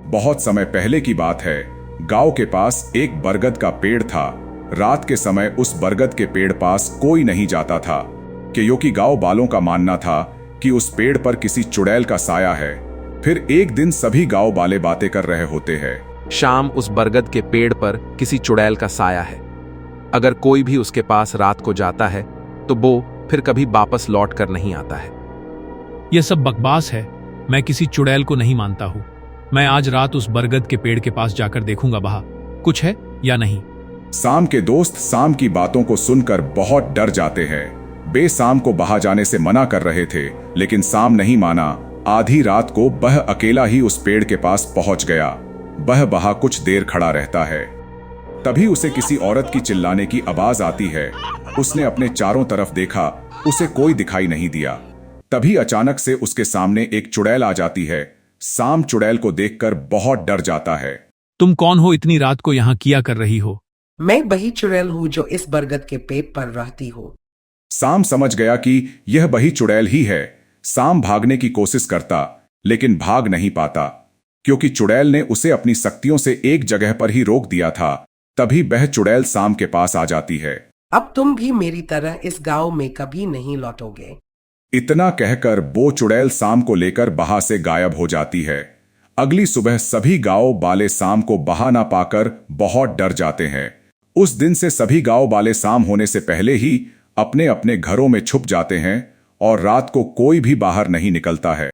बहुत समय पहले की बात है। गांव के पास एक बरगद का पेड़ था। रात के समय उस बरगद के पेड़ पास कोई नहीं जाता था, क्योंकि गांव वालों का मानना था कि उस पेड़ पर किसी चुड़ैल का साया है। फिर एक दिन सभी गांव वाले बातें कर रहे होते हैं। शाम उस बरगद के पेड़ पर किसी चुड़ैल का साया है। अगर कोई भी उसके पास रात को जाता है तो वो फिर कभी वापस लौट कर नहीं आता है। यह सब बकवास है। मैं किसी चुड़ैल को नहीं मानता हूं। मैं आज रात उस बरगद के पेड़ के पास जाकर देखूंगा वहां कुछ है या नहीं। शाम के दोस्त शाम की बातों को सुनकर बहुत डर जाते हैं। वे शाम को बाहर जाने से मना कर रहे थे, लेकिन शाम नहीं माना। आधी रात को वह अकेला ही उस पेड़ के पास पहुंच गया। वह वहां कुछ देर खड़ा रहता है। तभी उसे किसी औरत की चिल्लाने की आवाज आती है। उसने अपने चारों तरफ देखा, उसे कोई दिखाई नहीं दिया। तभी अचानक से उसके सामने एक चुड़ैल आ जाती है। शाम चुड़ैल को देखकर बहुत डर जाता है। तुम कौन हो? इतनी रात को यहाँ किया कर रही हो? मैं वही चुड़ैल हूँ जो इस बरगद के पेड़ पर रहती हूँ। शाम समझ गया कि यह वही चुड़ैल ही है। शाम भागने की कोशिश करता, लेकिन भाग नहीं पाता, क्योंकि चुड़ैल ने उसे अपनी शक्तियों से एक जगह पर ही रोक दिया था। तभी वह चुड़ैल शाम के पास आ जाती है। अब तुम भी मेरी तरह इस गांव में कभी नहीं लौटोगे। इतना कहकर वो चुड़ैल शाम को लेकर वहां से गायब हो जाती है। अगली सुबह सभी गांव वाले शाम को वहां ना पाकर बहुत डर जाते हैं। उस दिन से सभी गांव वाले शाम होने से पहले ही अपने अपने घरों में छुप जाते हैं और रात को कोई भी बाहर नहीं निकलता है।